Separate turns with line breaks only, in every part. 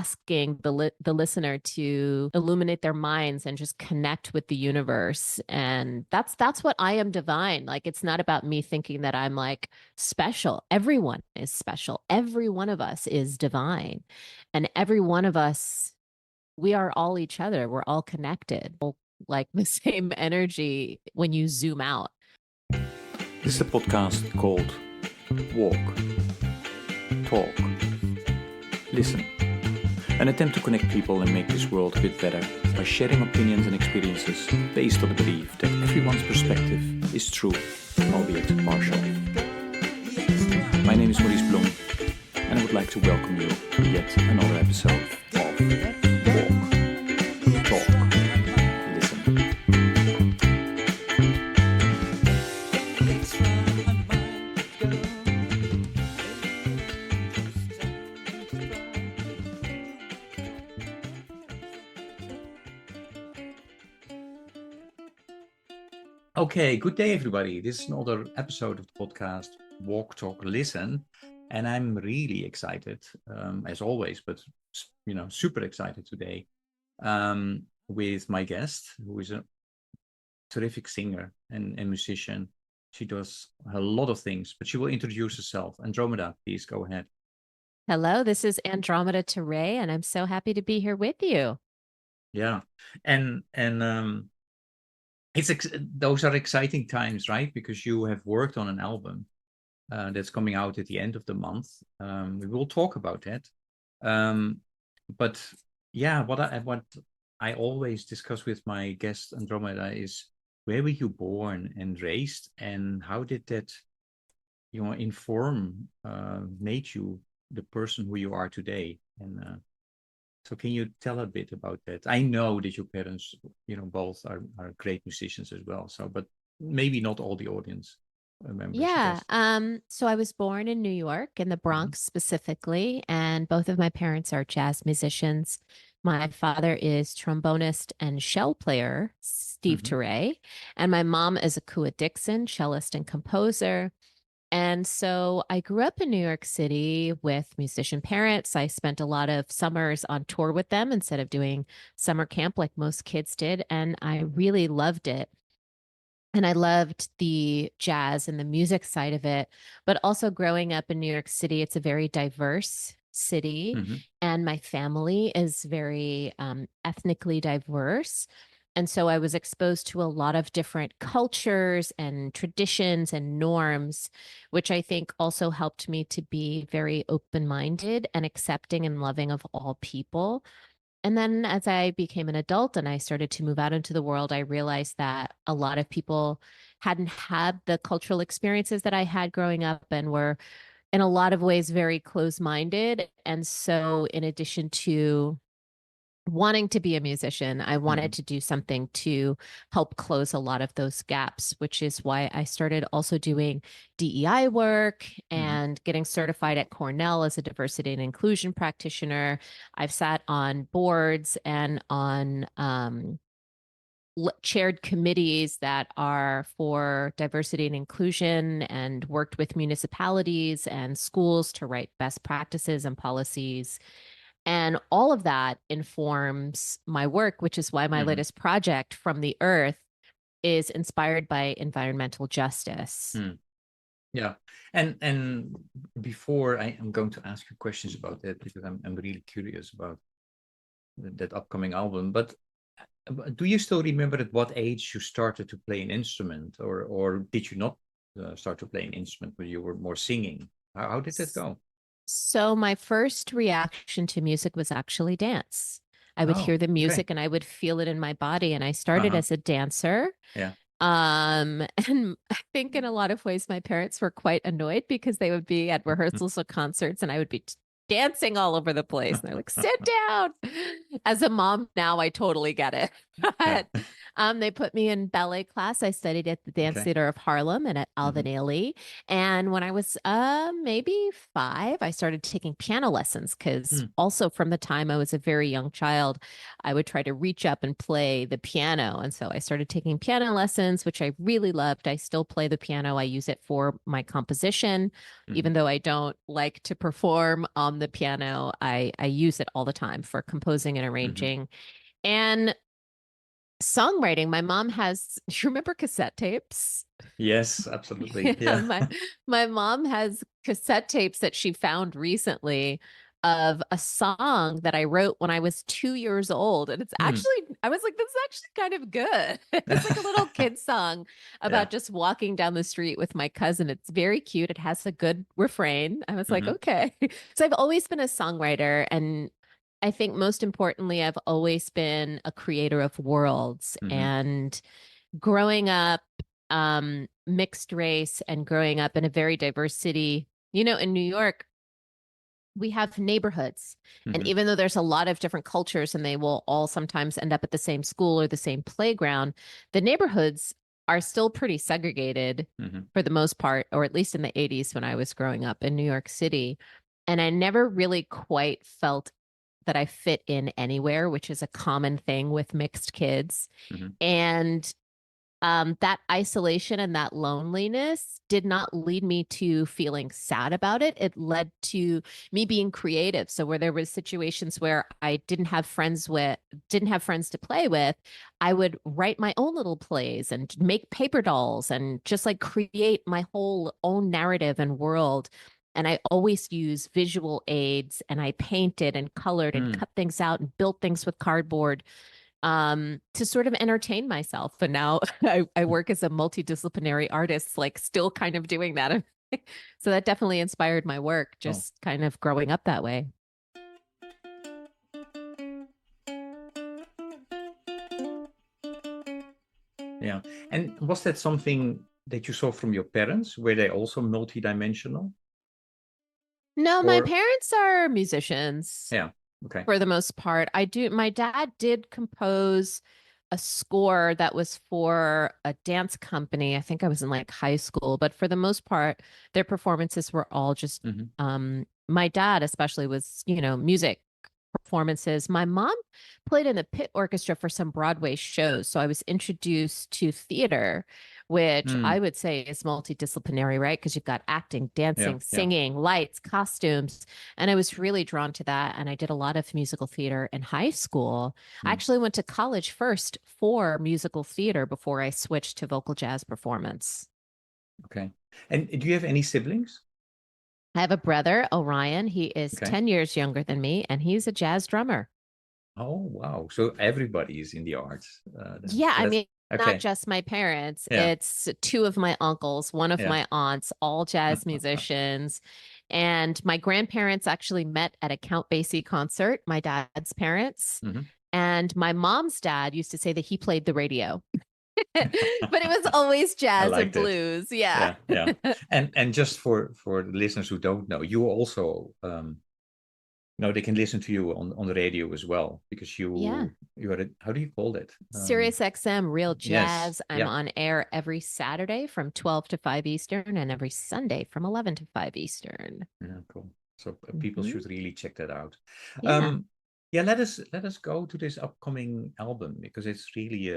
asking the listener to illuminate their minds and just connect with the universe. And that's what I am divine. Like, it's not about me thinking that I'm like special. Everyone is special. Every one of us is divine. And every one of us, we are all each other. We're all connected. Like the same energy when you zoom out.
This is a podcast called Walk, Talk, Listen. An attempt to connect people and make this world a bit better by sharing opinions and experiences based on the belief that everyone's perspective is true, albeit partial. My name is Maurice Blom, and I would like to welcome you to yet another episode of Walk, Talk, Listen. Okay, good day, everybody. This is another episode of the podcast Walk, Talk, Listen, and I'm really excited, as always, but super excited today with my guest, who is a terrific singer and musician. She does a lot of things, but she will introduce herself. Andromeda, please go ahead.
Hello, this is Andromeda Turre, and I'm so happy to be here with you.
Yeah, and those are exciting times, right? Because you have worked on an album that's coming out at the end of the month. We will talk about that. But yeah, what I always discuss with my guest Andromeda is, where were you born and raised, and how did that, made you the person who you are today? And so can you tell a bit about that? I know that your parents, both are great musicians as well. So, but maybe not all the audience members.
Yeah. So I was born in New York, in the Bronx specifically, and both of my parents are jazz musicians. My father is trombonist and shell player, Steve Turre, and my mom is Akua Dixon, cellist and composer. And so I grew up in New York City with musician parents. I spent a lot of summers on tour with them instead of doing summer camp like most kids did. And I really loved it. And I loved the jazz and the music side of it. But also growing up in New York City, it's a very diverse city. And my family is very ethnically diverse. And so I was exposed to a lot of different cultures and traditions and norms, which I think also helped me to be very open-minded and accepting and loving of all people. And then as I became an adult and I started to move out into the world, I realized that a lot of people hadn't had the cultural experiences that I had growing up and were in a lot of ways very close-minded. And so in addition to wanting to be a musician, I wanted to do something to help close a lot of those gaps, which is why I started also doing DEI work and getting certified at Cornell as a diversity and inclusion practitioner. I've sat on boards and on chaired committees that are for diversity and inclusion, and worked with municipalities and schools to write best practices and policies. And all of that informs my work, which is why my latest project, From the Earth, is inspired by environmental justice.
Yeah. And before I'm going to ask you questions about that, because I'm really curious about that upcoming album. But do you still remember at what age you started to play an instrument, or did you not start to play an instrument when you were more singing? How did that go?
So my first reaction to music was actually dance. I would hear the music and I would feel it in my body. And I started as a dancer.
Yeah.
And I think in a lot of ways, my parents were quite annoyed because they would be at rehearsals or concerts and I would be dancing all over the place. And they're like, sit down. As a mom now, I totally get it.
Yeah.
But they put me in ballet class. I studied at the Dance
Okay.
Theater of Harlem and at Alvin
Hmm.
Ailey. And when I was maybe 5, I started taking piano lessons because
Mm,
also from the time I was a very young child, I would try to reach up and play the piano. And so I started taking piano lessons, which I really loved. I still play the piano. I use it for my composition.
mhm,
Even though I don't like to perform on the piano, I use it all the time for composing and
mhm.
arranging. And songwriting, my mom has, you remember cassette tapes?
Yes, absolutely.
Yeah,
Yeah.
my mom has cassette tapes that she found recently of a song that I wrote when I was 2 years old. And it's
Hmm.
actually, I was like, this is actually kind of good. It's like a little kid song
Yeah.
about just walking down the street with my cousin. It's very cute. It has a good refrain. I was like,
Hmm.
okay. So I've always been a songwriter. And I think most importantly, I've always been a creator of worlds.
Hmm.
And growing up mixed race and growing up in a very diverse city, in New York, we have neighborhoods. And
Hmm.
even though there's a lot of different cultures and they will all sometimes end up at the same school or the same playground, the neighborhoods are still pretty segregated
Hmm.
for the most part, or at least in the 80s when I was growing up in New York City. And I never really quite felt that I fit in anywhere, which is a common thing with mixed kids.
Hmm.
And that isolation and that loneliness did not lead me to feeling sad about it. It led to me being creative. So where there was situations where I didn't have friends to play with, I would write my own little plays and make paper dolls and just like create my whole own narrative and world. And I always use visual aids and I painted and colored and
Mm.
cut things out and built things with cardboard to sort of entertain myself. And now I work as a multidisciplinary artist, like still kind of doing that. So that definitely inspired my work,
Oh,
just kind of growing up that way.
yeah. And was that something that you saw from your parents? Were they also multidimensional?
No, my
Or,
parents are musicians
yeah. Okay.
for the most part. My dad did compose a score that was for a dance company. I think I was in like high school, but for the most part, their performances were all just
Hmm.
my dad especially was, music performances. My mom played in the pit orchestra for some Broadway shows. So I was introduced to theater, which
Mm.
I would say is multidisciplinary, right? Because you've got acting,
Yeah.
dancing,
Yeah.
singing, lights, costumes. And I was really drawn to that. And I did a lot of musical theater in high school. I
Mm.
actually went to college first for musical theater before I switched to vocal jazz performance.
Okay. And do you have any siblings?
I have a brother, Orion. He is
Okay.
10 years younger than me, and he's a jazz drummer.
Oh, wow. So everybody is in the arts then.
Yeah,
So
I
that's
mean, not
okay.
just my parents.
Yeah.
It's two of my uncles, one of
Yeah.
my aunts, all jazz musicians. And my grandparents actually met at a Count Basie concert, my dad's parents.
Hmm.
And my mom's dad used to say that he played the radio, but it was always
I
jazz and
liked it.
blues. Yeah.
Yeah. Yeah. And just for the listeners who don't know, you also they can listen to you on the radio as well because
Yeah.
you are how do you call it?
Sirius XM Real
Yes.
Jazz. I'm
Yeah.
on air every Saturday from 12 to 5 Eastern and every Sunday from 11 to 5 Eastern.
Yeah, cool. So people
Mhm.
should really check that out.
Yeah.
Yeah, let us go to this upcoming album because it's really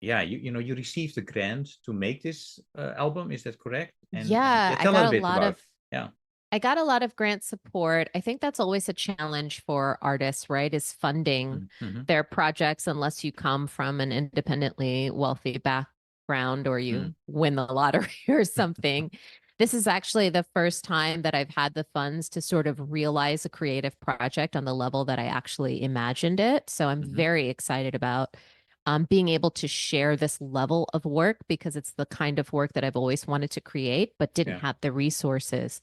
yeah, you received a grant to make this album, is that correct? And
Yeah,
yeah, tell a bit about yeah.
I got a lot of grant support. I think that's always a challenge for artists, right? Is funding
Mm-hmm.
their projects unless you come from an independently wealthy background or
Mm.
you win the lottery or something. This is actually the first time that I've had the funds to sort of realize a creative project on the level that I actually imagined it. So I'm
Mm-hmm.
very excited about being able to share this level of work because it's the kind of work that I've always wanted to create, but didn't
Yeah.
have the resources.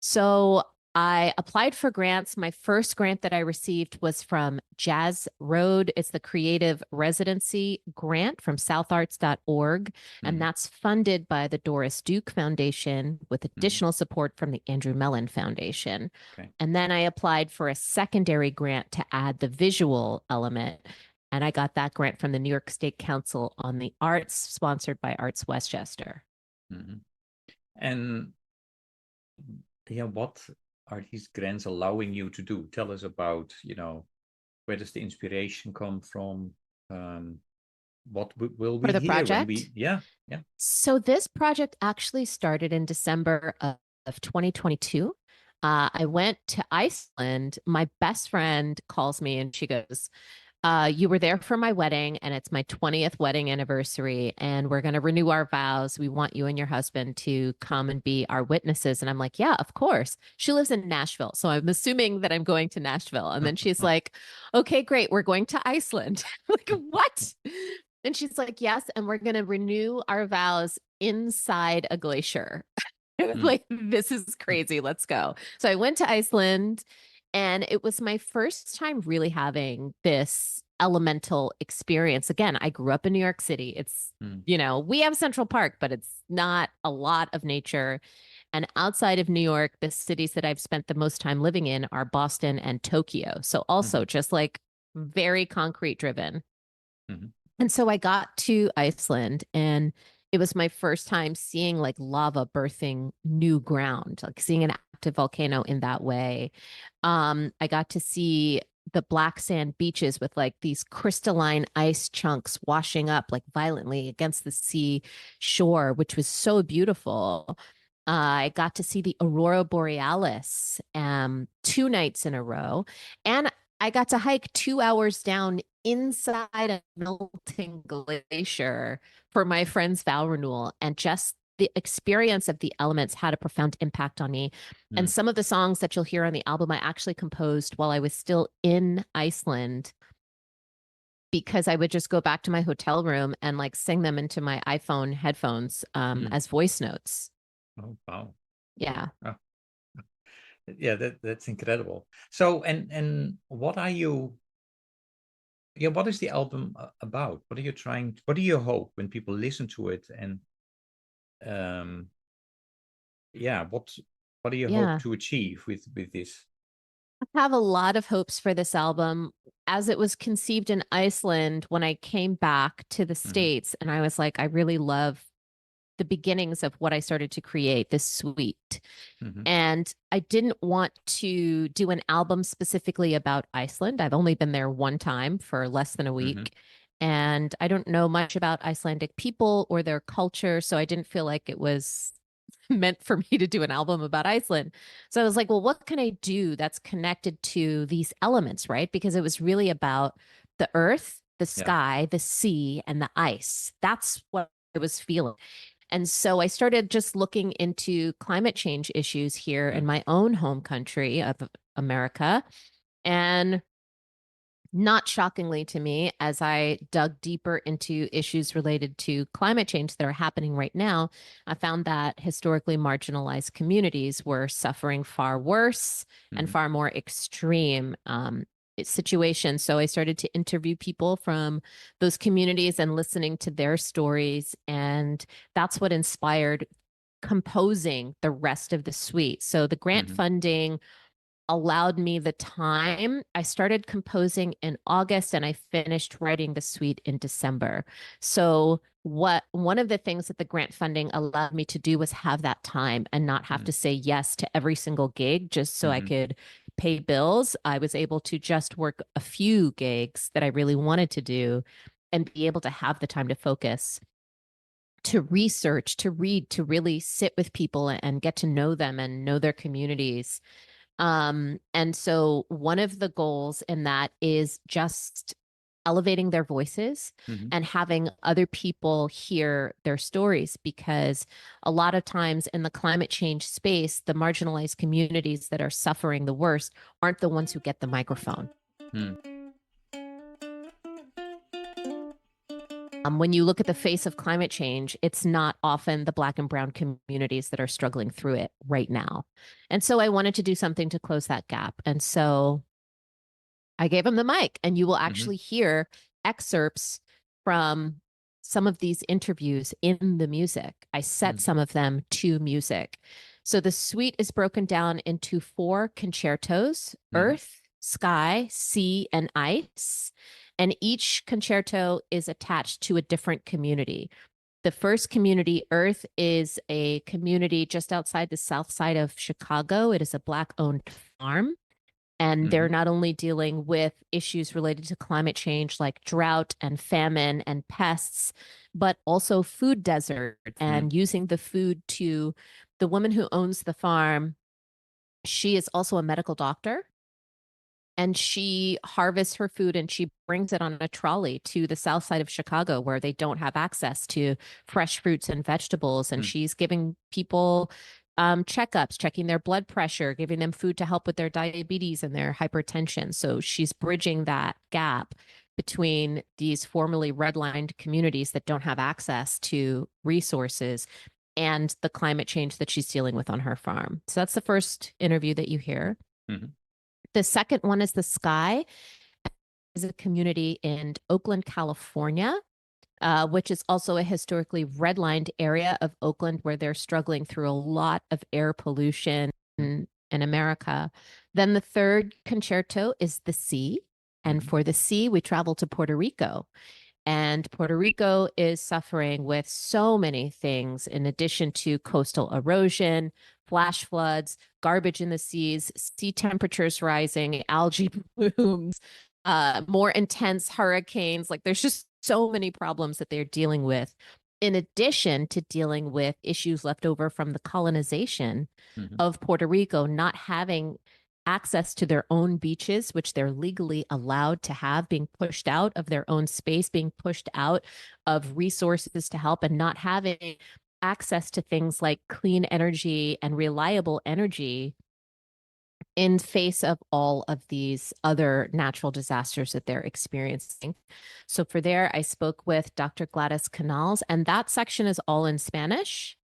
So I applied for grants. My first grant that I received was from Jazz Road. It's the Creative Residency Grant from southarts.org. And
Mm-hmm.
that's funded by the Doris Duke Foundation with
Mm-hmm.
additional support from the Andrew Mellon Foundation.
Okay.
And then I applied for a secondary grant to add the visual element. And I got that grant from the New York State Council on the Arts, sponsored by Arts Westchester.
Mm-hmm. And yeah, what are these grants allowing you to do? Tell us about, where does the inspiration come from? What will
For
we
the
hear when
project?
we, yeah.
So this project actually started in December of 2022. I went to Iceland. My best friend calls me and she goes, you were there for my wedding, and it's my 20th wedding anniversary, and we're going to renew our vows. We want you and your husband to come and be our witnesses. And I'm like, yeah, of course. She lives in Nashville. So I'm assuming that I'm going to Nashville. And then she's like, okay, great. We're going to Iceland. Like, what? And she's like, yes. And we're going to renew our vows inside a glacier. I was like, this is crazy. Let's go. So I went to Iceland, and it was my first time really having this elemental experience. Again, I grew up in New York City. It's, we have Central Park, but it's not a lot of nature. And outside of New York, the cities that I've spent the most time living in are Boston and Tokyo. So also just like very concrete driven. And so I got to Iceland, and it was my first time seeing like lava birthing new ground, like seeing an active volcano in that way. I got to see the black sand beaches with like these crystalline ice chunks washing up like violently against the sea shore, which was so beautiful. I got to see the Aurora Borealis 2 nights in a row. And I got to hike 2 hours down inside a melting glacier for my friend's vow renewal. And just the experience of the elements had a profound impact on me. And some of the songs that you'll hear on the album, I actually composed while I was still in Iceland, because I would just go back to my hotel room and like sing them into my iPhone headphones as voice notes.
Oh, wow.
Yeah.
Oh. Yeah, that's incredible. So, and what are you, what is the album about? What are you what do you hope when people listen to it? And um, yeah, what do you hope
Yeah.
to achieve with this?
I have a lot of hopes for this album. As it was conceived in Iceland, when I came back to the States, and I was like, I really love the beginnings of what I started to create, this suite. And I didn't want to do an album specifically about Iceland. I've only been there one time for less than a week. And I don't know much about Icelandic people or their culture. So I didn't feel like it was meant for me to do an album about Iceland. So I was like, well, what can I do that's connected to these elements, right? Because it was really about the earth, the sky, the sea, and the ice. That's what I was feeling. And so I started just looking into climate change issues here in my own home country of America. And not shockingly to me, as I dug deeper into issues related to climate change that are happening right now, I found that historically marginalized communities were suffering far worse and far more extreme situations. So I started to interview people from those communities and listening to their stories. And that's what inspired composing the rest of the suite. So the grant funding allowed me the time. I started composing in August and I finished writing the suite in December. So one of the things that the grant funding allowed me to do was have that time and not have to say yes to every single gig just so I could pay bills. I was able to just work a few gigs that I really wanted to do and be able to have the time to focus, to research, to read, to really sit with people and get to know them and know their communities. And so one of the goals in that is just elevating their voices and having other people hear their stories, because a lot of times in the climate change space, the marginalized communities that are suffering the worst aren't the ones who get the microphone. When you look at the face of climate change, it's not often the Black and Brown communities that are struggling through it right now. And so I wanted to do something to close that gap. And so I gave him the mic, and you will actually hear excerpts from some of these interviews in the music. I set some of them to music. So the suite is broken down into 4 concertos: earth, sky, sea, and ice. And each concerto is attached to a different community. The first community, Earth, is a community just outside the south side of Chicago. It is a Black-owned farm. And they're not only dealing with issues related to climate change like drought and famine and pests, but also food desert and using the food to the woman who owns the farm. She is also a medical doctor, and she harvests her food and she brings it on a trolley to the south side of Chicago where they don't have access to fresh fruits and vegetables. And she's giving people checkups, checking their blood pressure, giving them food to help with their diabetes and their hypertension. So she's bridging that gap between these formerly redlined communities that don't have access to resources and the climate change that she's dealing with on her farm. So that's the first interview that you hear. The second one is The Sky, is a community in Oakland, California, which is also a historically redlined area of Oakland where they're struggling through a lot of air pollution in America. Then the third concerto is The Sea. And for The Sea, we travel to Puerto Rico. And Puerto Rico is suffering with so many things in addition to coastal erosion, flash floods, garbage in the seas, sea temperatures rising, algae blooms, more intense hurricanes. Like there's just so many problems that they're dealing with, in addition to dealing with issues left over from the colonization of Puerto Rico, not having access to their own beaches, which they're legally allowed to have, being pushed out of their own space, being pushed out of resources to help, and not having access to things like clean energy and reliable energy in face of all of these other natural disasters that they're experiencing. So for there, I spoke with Dr. Gladys Canals, and that section is all in Spanish.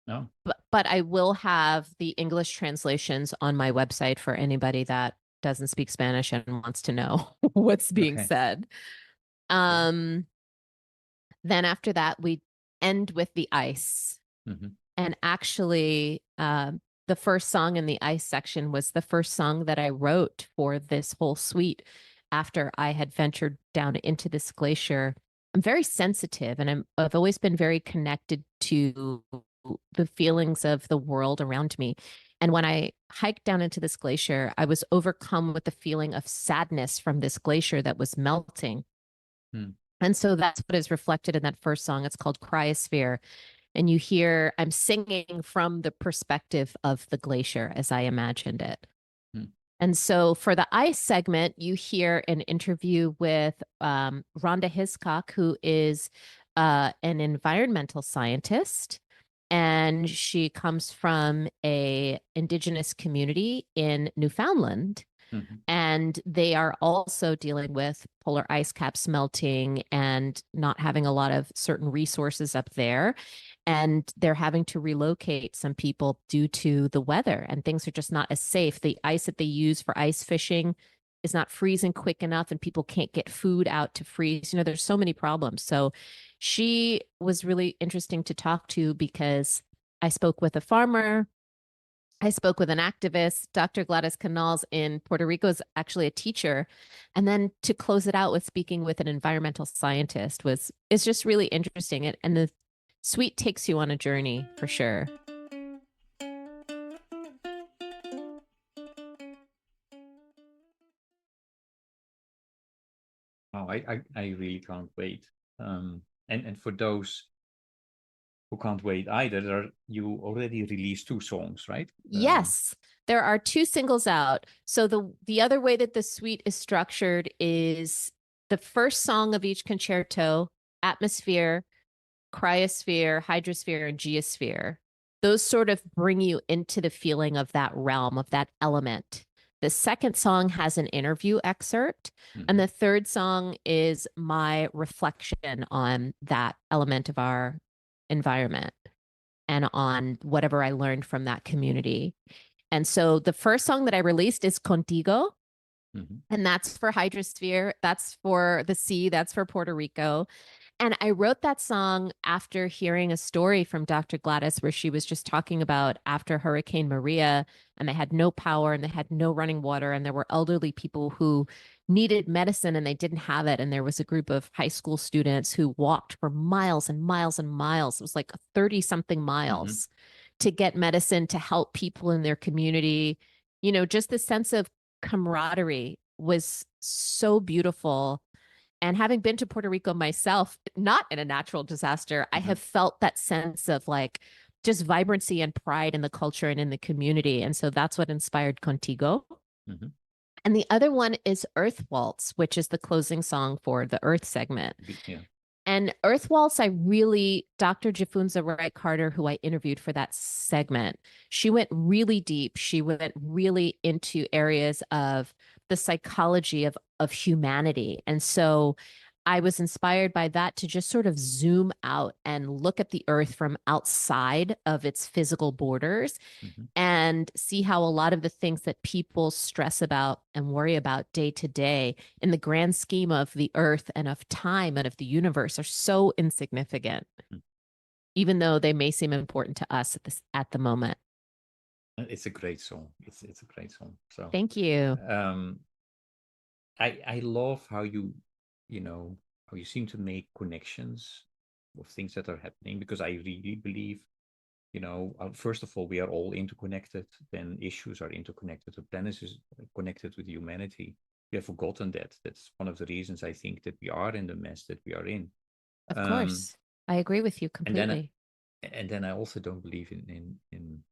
No.
But I will have the English translations on my website for anybody that doesn't speak Spanish and wants to know what's being said. Then after that, we end with The Ice. And actually, the first song in the Ice section was the first song that I wrote for this whole suite after I had ventured down into this glacier. I'm very sensitive, and I've always been very connected to the feelings of the world around me. And when I hiked down into this glacier, I was overcome with the feeling of sadness from this glacier that was melting. And so that's what is reflected in that first song. It's called Cryosphere. And you hear, I'm singing from the perspective of the glacier as I imagined it. And so for the Ice segment, you hear an interview with Rhonda Hiscock, who is an environmental scientist. And she comes from a indigenous community in Newfoundland. And they are also dealing with polar ice caps melting and not having a lot of certain resources up there. And they're having to relocate some people due to the weather, and things are just not as safe. The ice that they use for ice fishing is not freezing quick enough, and people can't get food out to freeze. You know, there's so many problems. So she was really interesting to talk to because I spoke with a farmer. I spoke with an activist. Dr. Gladys Canals in Puerto Rico is actually a teacher. And then to close it out with speaking with an environmental scientist is just really interesting. And the suite takes you on a journey for sure.
Oh, I really can't wait. And for those who can't wait either, you already released 2 songs, right?
Yes, there are 2 singles out. So the other way that the suite is structured is the first song of each concerto, Atmosphere, Cryosphere, Hydrosphere, and Geosphere. Those sort of bring you into the feeling of that realm, of that element. The second song has an interview excerpt, and the third song is my reflection on that element of our environment and on whatever I learned from that community. And so the first song that I released is Contigo, and that's for Hydrosphere, that's for the sea, that's for Puerto Rico. And I wrote that song after hearing a story from Dr. Gladys where she was just talking about after Hurricane Maria and they had no power and they had no running water and there were elderly people who needed medicine and they didn't have it. And there was a group of high school students who walked for miles and miles and miles. It was like 30 something
Hmm.
miles to get medicine to help people in their community. You know, just the sense of camaraderie was so beautiful. And having been to Puerto Rico myself, not in a natural disaster, I
Hmm.
have felt that sense of like just vibrancy and pride in the culture and in the community. And so that's what inspired Contigo.
Hmm.
And the other one is Earth Waltz, which is the closing song for the Earth segment.
Yeah.
And Earth Waltz, I really, Dr. Jafunza Wright Carter, who I interviewed for that segment, she went really deep. She went really into areas of the psychology of humanity. And so I was inspired by that to just sort of zoom out and look at the earth from outside of its physical borders
Hmm.
and see how a lot of the things that people stress about and worry about day to day in the grand scheme of the earth and of time and of the universe are so insignificant, even though they may seem important to us at the moment.
It's a great song. It's a great song. So
Thank you.
um, I love how you know how you seem to make connections of things that are happening, because I really believe, first of all, we are all interconnected. Then issues are interconnected. The planet is connected with humanity. We have forgotten that. That's one of the reasons I think that we are in the mess that we are in.
Of
Um,
course. I agree with you
and then
completely.
and then I also don't believe in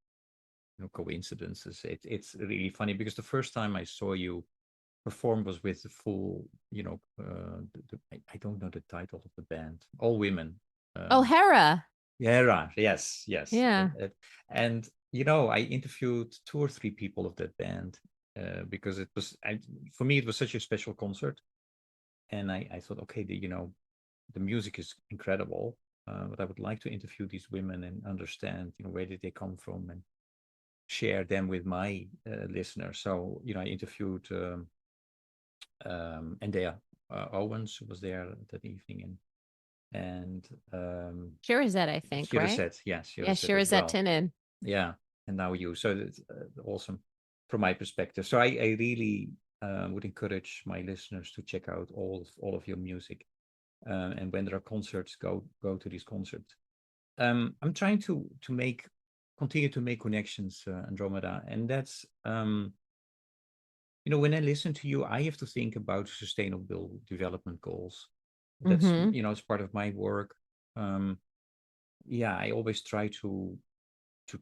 coincidences. It's really funny because the first time I saw you perform was with the full, I don't know the title of the band, all women.
Oh,
Um,
Hera.
yeah, right. Yes, yes.
Yeah.
And I interviewed two or three people of that band because it was, for me, it was such a special concert. And I thought, okay, the music is incredible, but I would like to interview these women and understand, where did they come from and share them with my listeners. So, I interviewed Andrea Owens, who was there that evening, and
Shirazette, I think, right?
Shirazet, yes,
Yeah,
Shirazet as
Shirazette
well.
Tinin.
Yeah, and now you. So that's awesome from my perspective. So I really would encourage my listeners to check out all of your music, and when there are concerts, go to these concerts. I'm trying to continue to make connections, Andromeda, and that's when I listen to you, I have to think about sustainable development goals. That's
Mm-hmm.
it's part of my work. Um, yeah, I always try to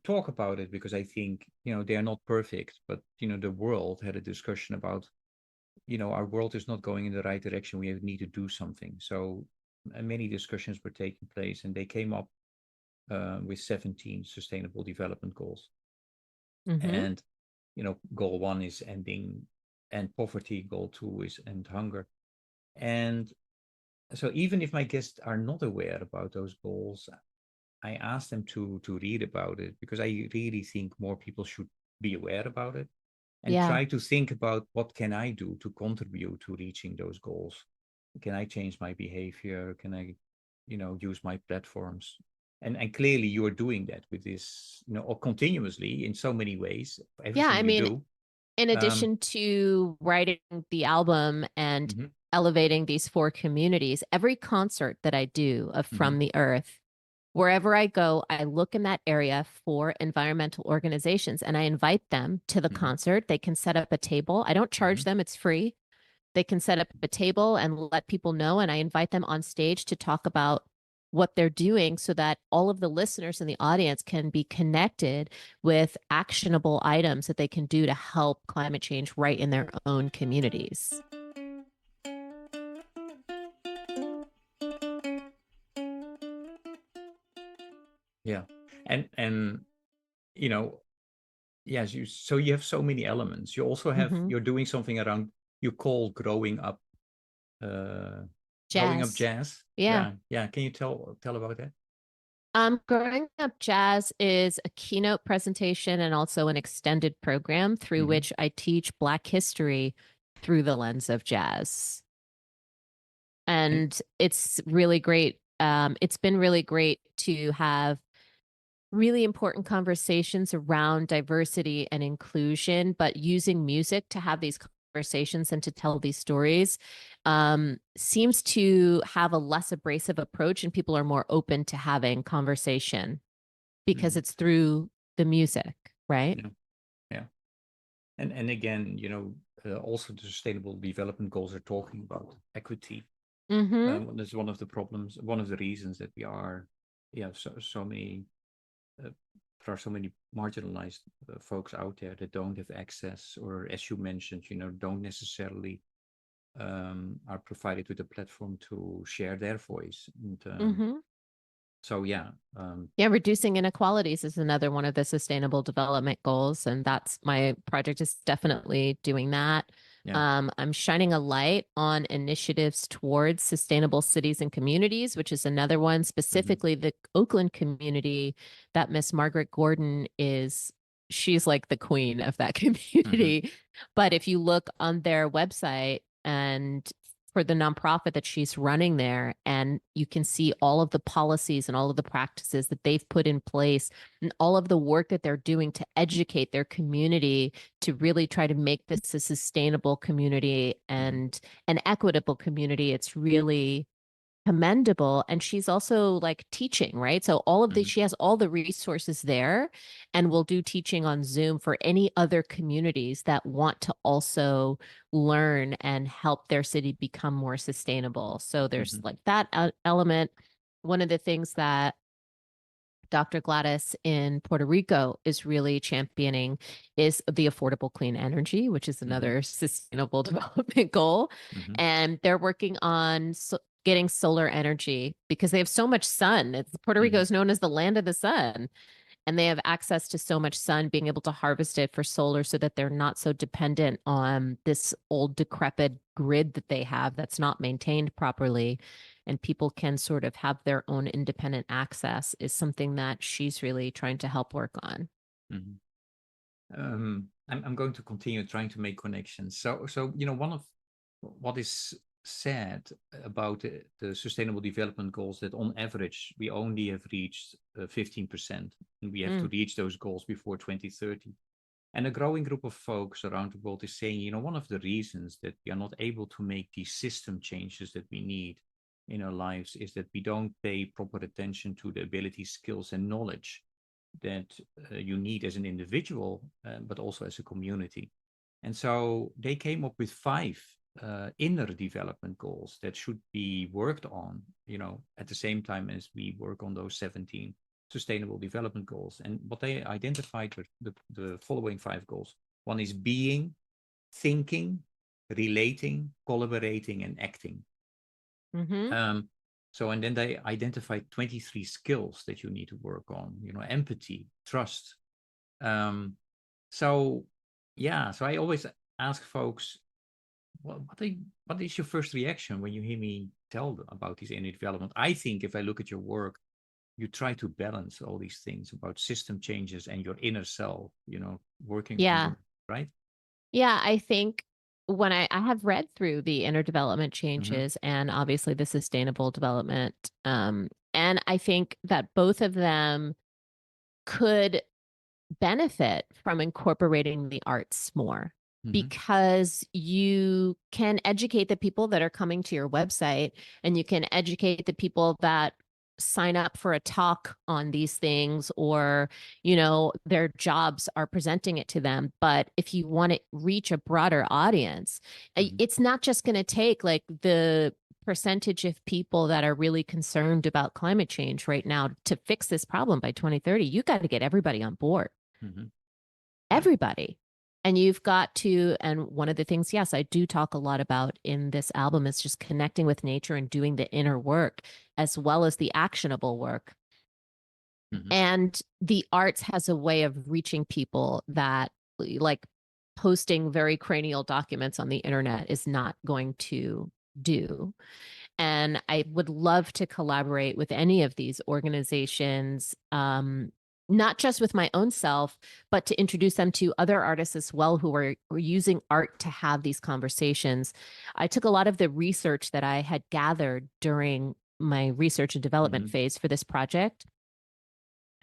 talk about it because I think they are not perfect, but the world had a discussion about our world is not going in the right direction. We need to do something. So many discussions were taking place, and they came up with 17 sustainable development goals.
Mm-hmm.
And goal one is end poverty. Goal two is end hunger. And so even if my guests are not aware about those goals, I ask them to read about it because I really think more people should be aware about it and
Yeah.
try to think about what can I do to contribute to reaching those goals. Can I change my behavior? Can I, use my platforms? And clearly you are doing that with this, or continuously in so many ways,
Yeah.
everything
I
you
mean,
do.
in
Um,
addition to writing the album and
mhm,
elevating these four communities, every concert that I do of
mhm,
From the Earth, wherever I go, I look in that area for environmental organizations and I invite them to the
mhm,
concert. They can set up a table. I don't charge
mhm.
them, it's free. They can set up a table and let people know. And I invite them on stage to talk about what they're doing so that all of the listeners in the audience can be connected with actionable items that they can do to help climate change right in their own communities.
Yeah. And you know, yes, you have so many elements. You also have
Mm-hmm.
you're doing something around you call uh growing up
Jazz.
jazz.
Yeah.
Yeah, yeah. Can you tell about that?
Growing Up Jazz is a keynote presentation and also an extended program through
Hmm.
which I teach Black history through the lens of jazz.
And
And it's really great. It's been really great to have really important conversations around diversity and inclusion, but using music to have these conversations and to tell these stories seems to have a less abrasive approach, and people are more open to having conversation because
mhm,
it's through the music, right?
yeah, yeah. And again, also the Sustainable Development Goals are talking about equity.
Mm-hmm.
That's one of the problems, one of the reasons that we are, yeah, so many, uh, there are so many marginalized folks out there that don't have access, or as you mentioned, don't necessarily are provided with a platform to share their voice. And
Mm-hmm.
so, yeah,
Yeah, reducing inequalities is another one of the sustainable development goals. And that's my project is definitely doing that.
yeah,
I'm shining a light on initiatives towards sustainable cities and communities, which is another one,
hmm
specifically the Oakland community that Miss Margaret Gordon she's like the queen of that
hmm
community. But if you look on their website and for the nonprofit that she's running there, and you can see all of the policies and all of the practices that they've put in place and all of the work that they're doing to educate their community to really try to make this a sustainable community
hmm
and an equitable community. It's really commendable. And she's also like teaching, right? So
hmm
she has all the resources there, and will do teaching on Zoom for any other communities that want to also learn and help their city become more sustainable. So there's
hmm
like that element. One of the things that Dr. Gladys in Puerto Rico is really championing is the affordable clean energy, which is
hmm
another sustainable development goal.
hmm
And they're working on getting solar energy because they have so much sun. Puerto Rico
hmm
is known as the land of the sun, and they have access to so much sun, being able to harvest it for solar so that they're not so dependent on this old decrepit grid that they have that's not maintained properly, and people can sort of have their own independent access is something that she's really trying to help work on.
hmm I'm going to continue trying to make connections. So one of what is said about the Sustainable Development Goals that on average we only have reached 15%, and we have to
Mm,
reach those goals before 2030. And a growing group of folks around the world is saying, one of the reasons that we are not able to make these system changes that we need in our lives is that we don't pay proper attention to the abilities, skills, and knowledge that you need as an individual, but also as a community. And so they came up with 5 inner development goals that should be worked on, at the same time as we work on those 17 sustainable development goals. And what they identified were the following 5 goals. One is being, thinking, relating, collaborating, and acting.
mm-hmm.
And then they identified 23 skills that you need to work on, empathy, trust. Um, so, yeah, so I always ask folks, what is your first reaction when you hear me tell about these inner development? I think if I look at your work, you try to balance all these things about system changes and your inner self, working on
Yeah.
your, right?
Yeah, I think when I have read through the inner development
Mm-hmm,
changes and obviously the sustainable development, and I think that both of them could benefit from incorporating the arts more,
mm-hmm,
because you can educate the people that are coming to your website, and you can educate the people that sign up for a talk on these things, or their jobs are presenting it to them. But if you want to reach a broader audience,
mm-hmm,
it's not just going to take like the percentage of people that are really concerned about climate change right now to fix this problem by 2030. You got to get everybody on board,
mm-hmm. Yeah.
everybody. And you've got to, and one of the things, yes, I do talk a lot about in this album is just connecting with nature and doing the inner work as well as the actionable work.
Mm-hmm,
And the arts has a way of reaching people that, like, posting very cranial documents on the internet is not going to do. And I would love to collaborate with any of these organizations not just with my own self, but to introduce them to other artists as well who were using art to have these conversations. I took a lot of the research that I had gathered during my research and development phase for this project,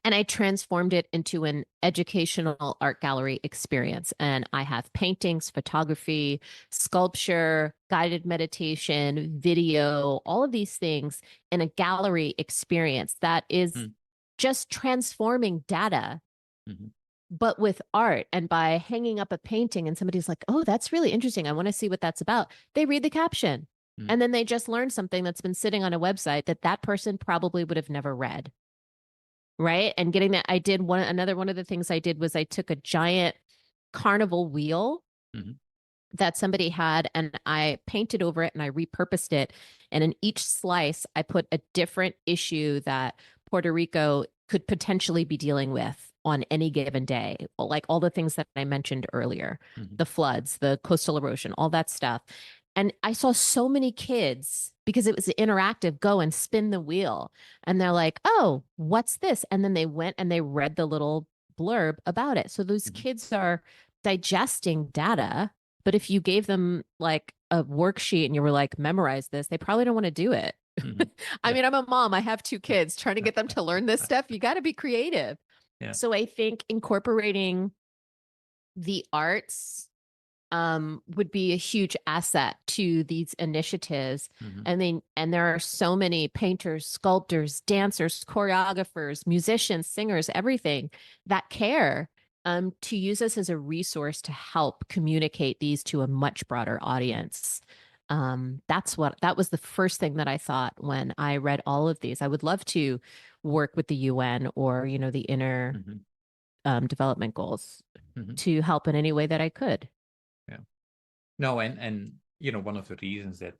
and I transformed it into an educational art gallery experience. And I have paintings, photography, sculpture, guided meditation, video, all of these things in a gallery experience that is just transforming data, but with art. And by hanging up a painting and somebody's like, oh, that's really interesting, I want to see what that's about, they read the caption. And then they just learn something that's been sitting on a website that that person probably would have never read. Right. And getting that, I did another one of the things I did was I took a giant carnival wheel that somebody had, and I painted over it and I repurposed it. And in each slice, I put a different issue that Puerto Rico could potentially be dealing with on any given day, like all the things that I mentioned earlier, the floods, the coastal erosion, all that stuff. And I saw so many kids, because it was interactive, go and spin the wheel. And they're like, oh, what's this? And then they went and they read the little blurb about it. So those kids are digesting data. But if you gave them like a worksheet and you were like, memorize this, they probably don't want to do it. I mean, I'm a mom. I have 2 kids. Trying to get them to learn this stuff, you got to be creative. So I think incorporating the arts would be a huge asset to these initiatives. And there are so many painters, sculptors, dancers, choreographers, musicians, singers, everything that care to use us as a resource to help communicate these to a much broader audience. That was the first thing that I thought when I read all of these. I would love to work with the UN or, the inner development goals to help in any way that I could.
No, and one of the reasons that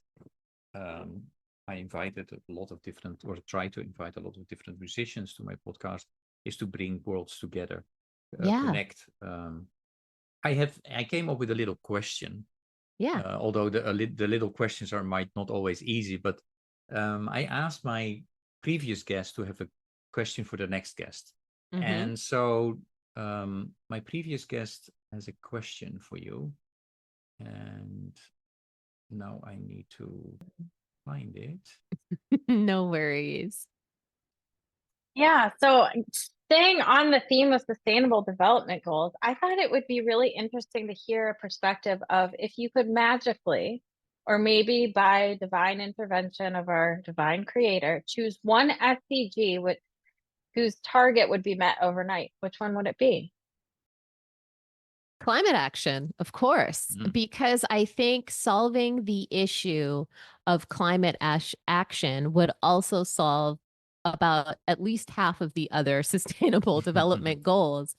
I invited a lot of different, or try to invite a lot of different musicians to my podcast, is to bring worlds together, connect. I came up with a little question. Although the little questions might not always easy, but I asked my previous guest to have a question for the next guest. And so my previous guest has a question for you. And now I need to find it.
No worries.
Yeah. So staying on the theme of sustainable development goals, I thought it would be really interesting to hear a perspective of if you could magically, or maybe by divine intervention of our divine creator, choose one SDG whose target would be met overnight, which one would it be?
Climate action, of course, because I think solving the issue of climate action would also solve about at least half of the other sustainable development goals.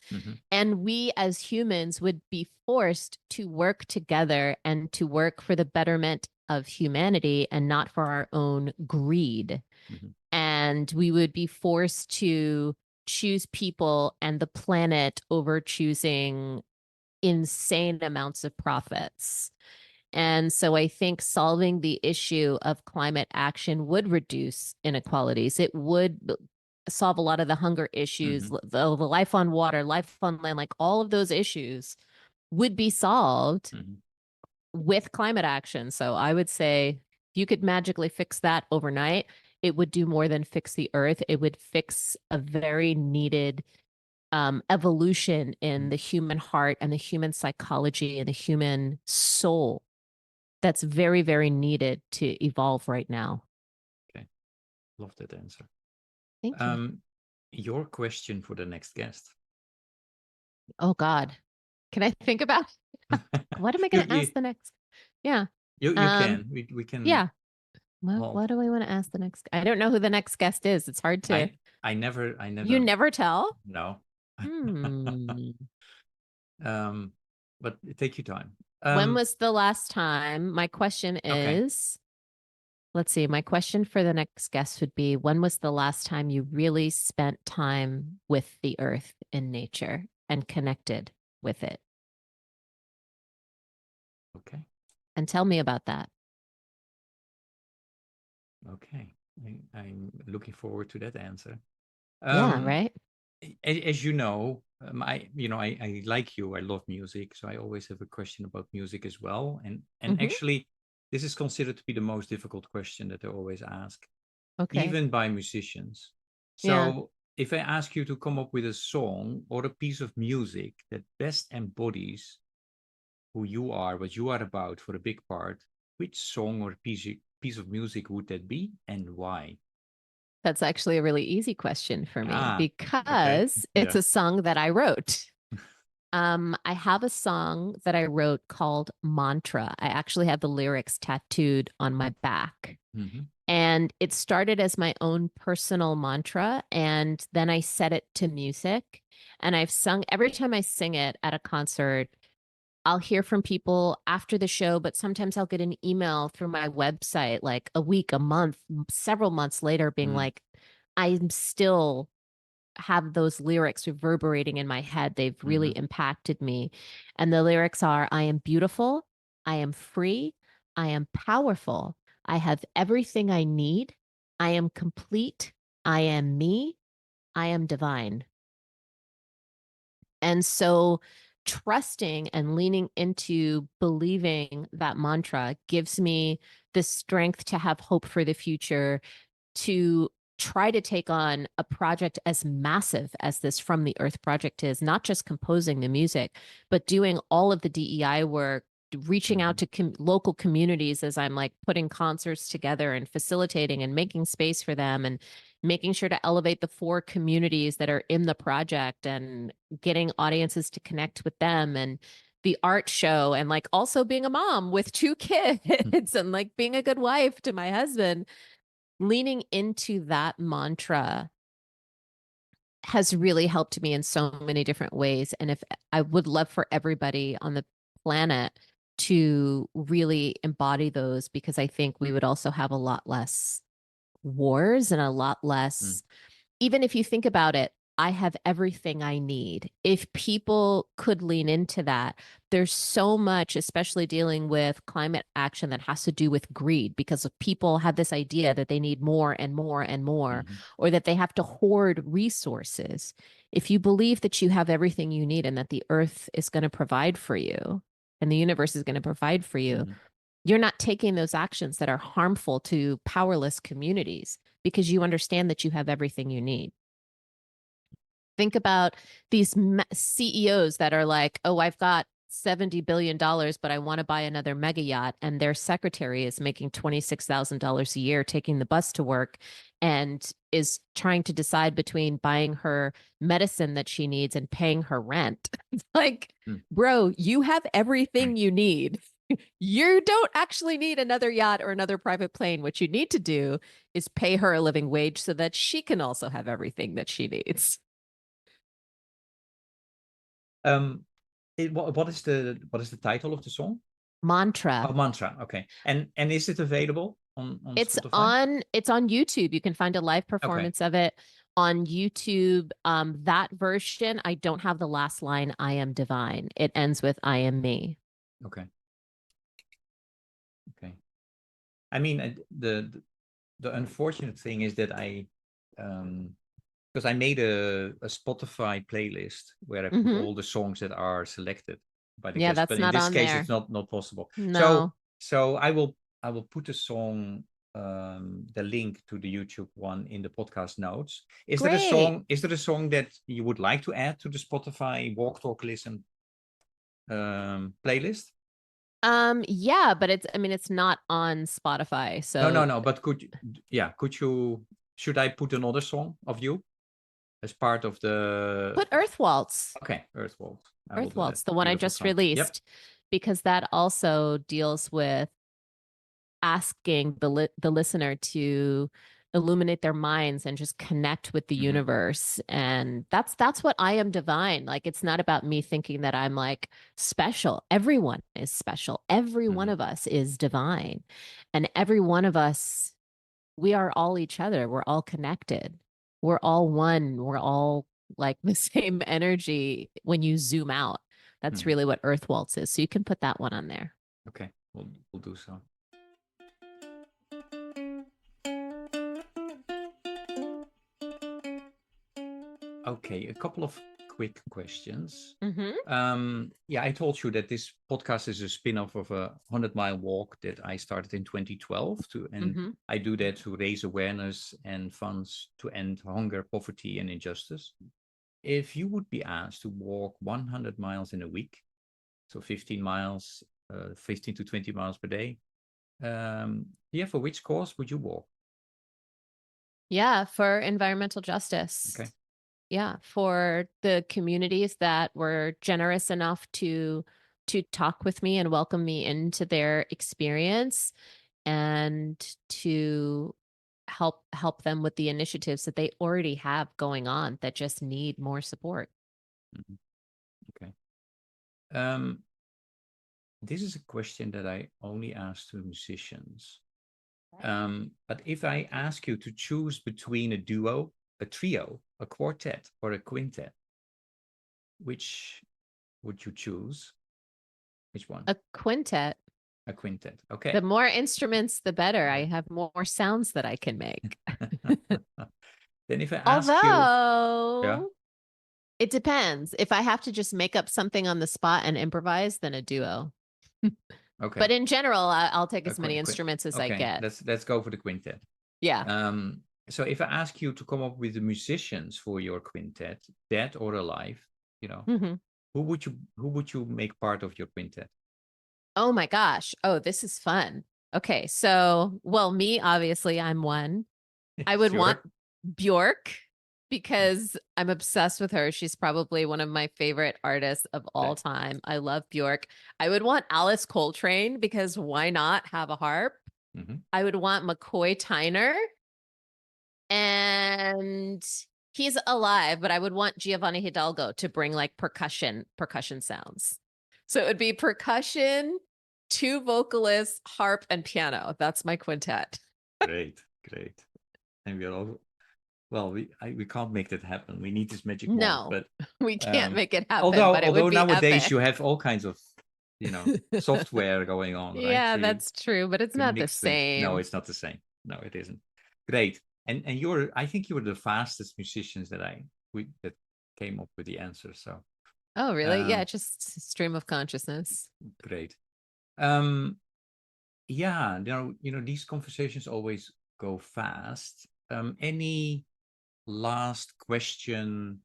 And we as humans would be forced to work together and to work for the betterment of humanity and not for our own greed. And we would be forced to choose people and the planet over choosing insane amounts of profits. And so I think solving the issue of climate action would reduce inequalities. It would solve a lot of the hunger issues, the life on water, life on land, like all of those issues would be solved with climate action. So I would say if you could magically fix that overnight, it would do more than fix the earth. It would fix a very needed evolution in the human heart and the human psychology and the human soul that's very, very needed to evolve right now.
Okay. Love that answer.
Thank you.
Your question for the next guest.
Oh God. Can I think about what am I going to ask the next? Yeah.
You can. We can.
Yeah. What do I want to ask the next? I don't know who the next guest is. It's hard to.
I never.
You never tell?
No. But take your time.
When was the last time? My question is, let's see, my question for the next guest would be, when was the last time you really spent time with the earth in nature and connected with it?
Okay.
And tell me about that.
Okay. I'm looking forward to that answer.
Yeah, right?
as you know, I like you. I love music, so I always have a question about music as well. And
Hmm.
actually, this is considered to be the most difficult question that they always ask,
Okay.
even by musicians.
Yeah.
So, if I ask you to come up with a song or a piece of music that best embodies who you are, what you are about for a big part, which song or piece of music would that be, and why?
That's actually a really easy question for me
Ah, okay,
because it's
yeah.
a song that I wrote. I have a song that I wrote called Mantra. I actually have the lyrics tattooed on my back.
Hmm.
And it started as my own personal mantra. And then I set it to music. And I've sung every time I sing it at a concert, I'll hear from people after the show, but sometimes I'll get an email through my website, like a week, a month, several months later, being
Mm.
like, I'm still have those lyrics reverberating in my head. They've really
Hmm.
impacted me. And the lyrics are I am beautiful. I am free. I am powerful. I have everything I need. I am complete. I am me. I am divine. And so trusting and leaning into believing that mantra gives me the strength to have hope for the future, to try to take on a project as massive as this From the Earth project is, not just composing the music, but doing all of the DEI work, reaching out
Hmm.
to local communities as I'm like putting concerts together and facilitating and making space for them and making sure to elevate the 4 communities that are in the project and getting audiences to connect with them and the art show and like also being a mom with 2 kids and like being a good wife to my husband. Leaning into that mantra has really helped me in so many different ways. And if I would love for everybody on the planet to really embody those, because I think we would also have a lot less wars and a lot
Mm.
less, even if you think about it, I have everything I need. If people could lean into that, there's so much, especially dealing with climate action, that has to do with greed because of people have this idea that they need more and more and more,
Hmm.
or that they have to hoard resources. If you believe that you have everything you need and that the earth is going to provide for you and the universe is going to provide for you,
Hmm.
you're not taking those actions that are harmful to powerless communities because you understand that you have everything you need. Think about these CEOs that are like, oh, I've got $70 billion, but I want to buy another mega yacht. And their secretary is making $26,000 a year taking the bus to work and is trying to decide between buying her medicine that she needs and paying her rent. Like,
Mm.
bro, you have everything you need. You don't actually need another yacht or another private plane. What you need to do is pay her a living wage so that she can also have everything that she needs.
Um, what is the title of the song? Oh,
Mantra.
Mantra. Okay. And is it available on Spotify?
It's on YouTube. You can find a live
Okay.
performance of it on YouTube. That version, I don't have the last line, I am divine. It ends with I am me.
Okay. Okay. I mean, the unfortunate thing is that because I made a Spotify playlist where I put
Hmm.
all the songs that are selected by the
Yeah,
guests,
that's
but in
not
this
on
case, it's
there.
not possible. So
No.
so I will put the song, the link to the YouTube one in the podcast notes. Is there a
Great.
song? Is there a song that you would like to add to the Spotify Walk Talk Listen playlist?
Yeah, but I mean, it's not on Spotify.
No, no,
So
no. But could you? Should I put another song of you as part of the?
put Earth Waltz.
Okay, Earthwald. I will
Earth
do that.
Waltz, the one I
Beautiful
just
song. Yep.
released, because that also deals with asking the listener to illuminate their minds and just connect with the
Hmm.
universe. And that's what I am divine. Like, it's not about me thinking that I'm like special. Everyone is special. Every one
Hmm.
of us is divine, and every one of us, we are all each other. We're all connected. We're all one. We're all like the same energy when you zoom out. That's
Hmm.
really what Earth Waltz is. So you can put that one on there.
Okay, we'll do so. Okay, a couple of quick questions.
Mm-hmm.
Yeah, I told you that this podcast is a spin-off of a 100-mile walk that I started in 2012 and
Mm-hmm.
I do that to raise awareness and funds to end hunger, poverty, and injustice. If you would be asked to walk 100 miles in a week, so 15 miles, 15 to 20 miles per day, yeah, for which cause would you walk?
Yeah, for environmental justice.
Okay.
Yeah, for the communities that were generous enough to talk with me and welcome me into their experience and to help them with the initiatives that they already have going on that just need more support.
Mhm. Okay. This is a question that I only ask to musicians. But if I ask you to choose between a duo, a trio, a quartet, or a quintet, which would you choose? Which one?
A quintet.
A quintet.
The
Okay.
more instruments, the better. I
Yeah.
have more sounds that I can make.
Then if I ask you, yeah,
Although it depends. If I have to just make up something on the spot and improvise, then a duo.
okay,
But in general, I'll take
a
as many
quin
instruments as I
okay,
get.
let's go for the quintet.
Yeah.
So if I ask you to come up with the musicians for your quintet, dead or alive, you know,
Mhm.
who would you make part of your quintet?
Oh my gosh. Oh, this is fun. Okay. So, well, me, obviously, I'm one. I would want
Sure.
Bjork because I'm obsessed with her. She's probably one of my favorite artists of all
Okay.
time. I love Bjork. I would want Alice Coltrane because why not have a harp?
Mhm.
I would want McCoy Tyner and he's alive, but I would want Giovanni Hidalgo to bring like percussion sounds. So it would be percussion, two vocalists, harp, and piano. That's my quintet.
Great, great. And we're all well, we can't make that happen. We need this magic wand,
No,
but
we can't
um,
make it happen, but it would
although
be
nowadays
epic.
you have all kinds of, software going on, right?
Yeah,
So you
that's true, but it's
can
not the
mix things. No,
same.
it's not the same. No, it isn't. Great. And you're I think you were the fastest musicians that came up with the answer. So
Oh, really? Yeah,
um
just stream of consciousness.
great. Um yeah, these conversations always go fast. Any last question,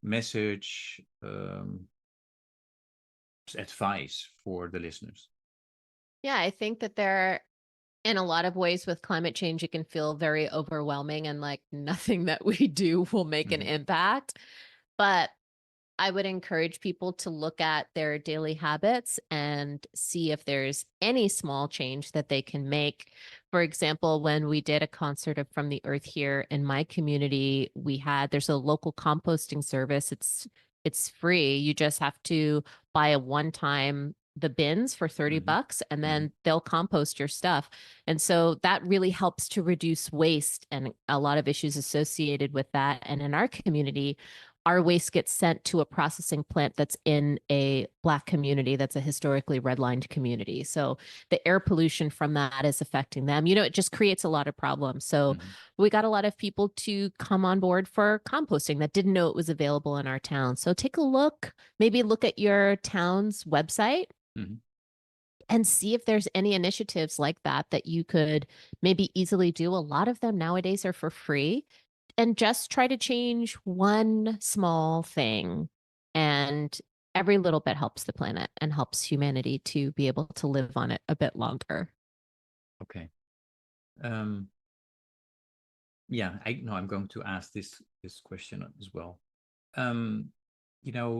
message, advice for the listeners?
Yeah, I think that in a lot of ways with climate change, it can feel very overwhelming and like nothing that we do will make an
Mhm.
impact. But I would encourage people to look at their daily habits and see if there's any small change that they can make. For example, when we did a concert of From the Earth here in my community, there's a local composting service. It's free. You just have to buy a one-time the bins for 30
Mhm.
bucks and
Mhm.
then they'll compost your stuff. And so that really helps to reduce waste and a lot of issues associated with that. And in our community, our waste gets sent to a processing plant that's in a Black community that's a historically redlined community. So the air pollution from that is affecting them. It just creates a lot of problems. So
Mhm.
we got a lot of people to come on board for composting that didn't know it was available in our town. So take a look, maybe look at your town's website
Mhm.
and see if there's any initiatives like that you could maybe easily do. A lot of them nowadays are for free and just try to change one small thing. And every little bit helps the planet and helps humanity to be able to live on it a bit longer.
Okay. Um, yeah, I know I'm going to ask this question as well.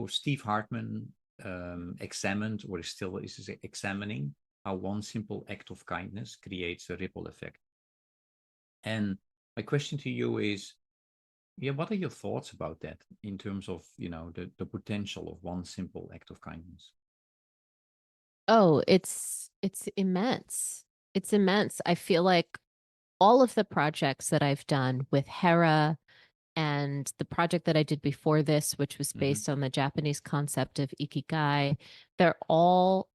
Steve Hartman examined or still is examining how one simple act of kindness creates a ripple effect. And my question to you is, yeah, what are your thoughts about that in terms of, the potential of one simple act of kindness?
Oh, it's immense. It's immense. I feel like all of the projects that I've done with Hera and the project that I did before this, which was
Mm-hmm.
based on the Japanese concept of ikigai, all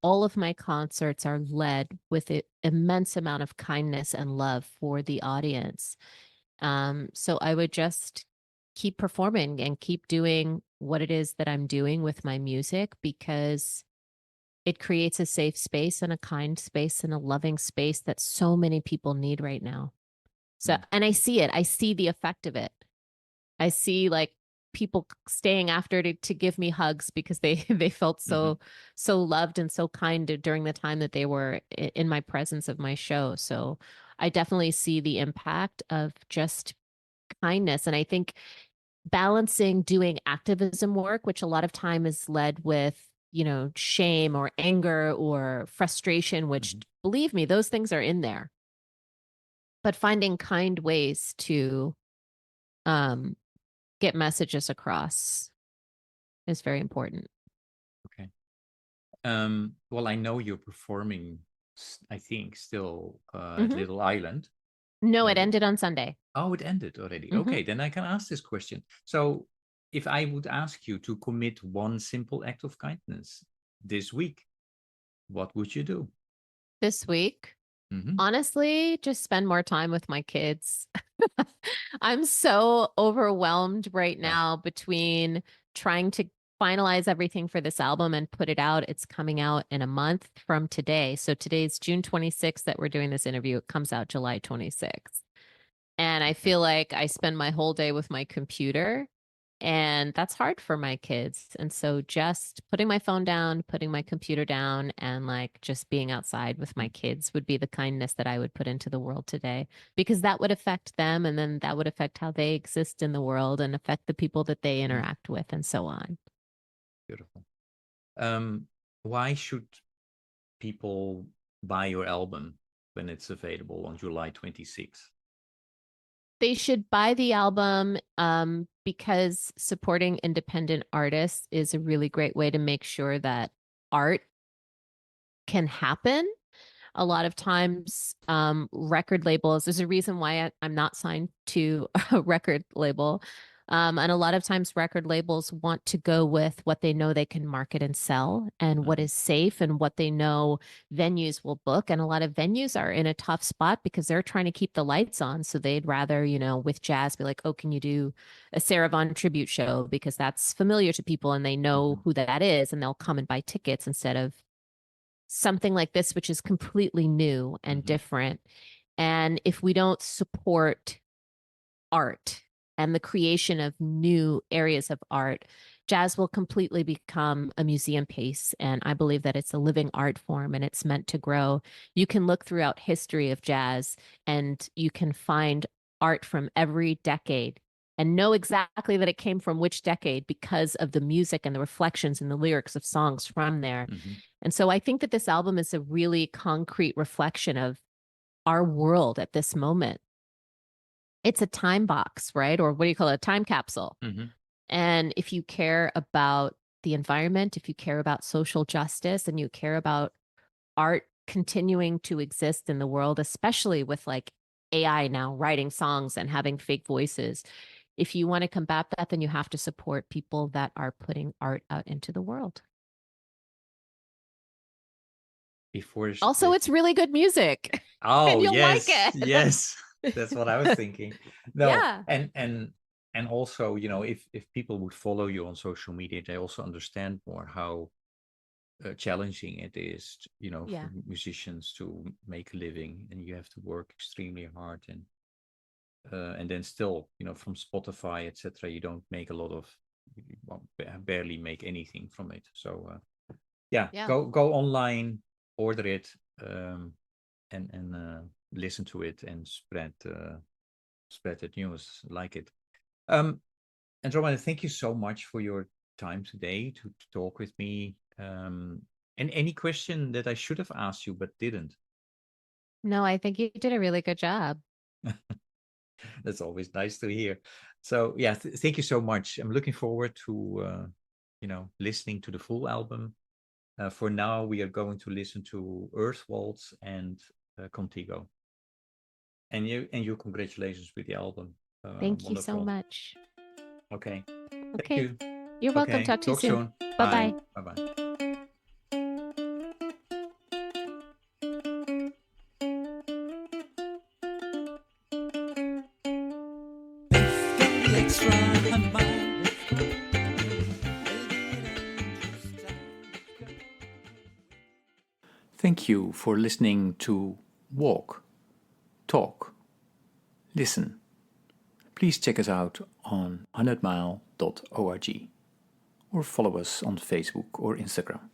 of my concerts are led with an immense amount of kindness and love for the audience. So I would just keep performing and keep doing what it is that I'm doing with my music, because it creates a safe space and a kind space and a loving space that so many people need right now. So, and I see it. I see the effect of it. I see like people staying after to give me hugs because they they felt so loved and so kind during the time that they were in my presence of my show. So I definitely see the impact of just kindness. And I think balancing doing activism work, which a lot of time is led with, shame or anger or frustration, which believe me, those things are in there. But finding kind ways to get messages across is very important.
Okay. Well, I know you're performing, I think, still at Little Island.
No, it ended on Sunday.
Oh, it ended already. Okay, then I can ask this question. So if I would ask you to commit one simple act of kindness this week, what would you do?
This week, honestly, just spend more time with my kids. I'm so overwhelmed right now between trying to finalize everything for this album and put it out. It's coming out in a month from today. So today's June 26th that we're doing this interview. It comes out July 26th. And I feel like I spend my whole day with my computer, and that's hard for my kids. And so just putting my phone down, putting my computer down, and like just being outside with my kids would be the kindness that I would put into the world today, because that would affect them. And then that would affect how they exist in the world and affect the people that they interact with and so on.
Beautiful. Why should people buy your album when it's available on July 26th?
They should buy the album because supporting independent artists is a really great way to make sure that art can happen. A lot of times, record labels, there's a reason why I'm not signed to a record label. And a lot of times record labels want to go with what they know they can market and sell and what is safe and what they know venues will book. And a lot of venues are in a tough spot because they're trying to keep the lights on. So they'd rather, with jazz, be like, oh, can you do a Sarah Vaughan tribute show? Because that's familiar to people and they know who that is, and they'll come and buy tickets instead of something like this, which is completely new and different. And if we don't support art and the creation of new areas of art, jazz will completely become a museum piece. And I believe that it's a living art form and it's meant to grow. You can look throughout history of jazz and you can find art from every decade and know exactly that it came from which decade because of the music and the reflections and the lyrics of songs from there. And so I think that this album is a really concrete reflection of our world at this moment. It's a time box, right? Or what do you call it? A time capsule. And if you care about the environment, if you care about social justice, and you care about art continuing to exist in the world, especially with like AI now writing songs and having fake voices, if you want to combat that, then you have to support people that are putting art out into the world. Also, it's really good music.
Oh,
and you'll
yes,
like it.
yes. That's what I was thinking. No,
Yeah.
and also, if people would follow you on social media, they also understand more how challenging it is, for musicians to make a living, and you have to work extremely hard, and then still, from Spotify, etc., you don't make a lot of, barely make anything from it. So go online, order it, and listen to it and spread the news, like it. Andromeda, thank you so much for your time today to talk with me. And any question that I should have asked you but didn't?
No, I think you did a really good job.
That's always nice to hear. So yeah, thank you so much. I'm looking forward to listening to the full album. For now, we are going to listen to Earth Waltz and Contigo. And you, congratulations with the album.
Thank you so much.
Okay.
Okay.
Thank you.
You're welcome. Talk to you soon. Bye-bye.
Bye-bye. just run 100 miles. Thank you for listening to Walk, Talk, Listen. Please check us out on 100mile.org or follow us on Facebook or Instagram.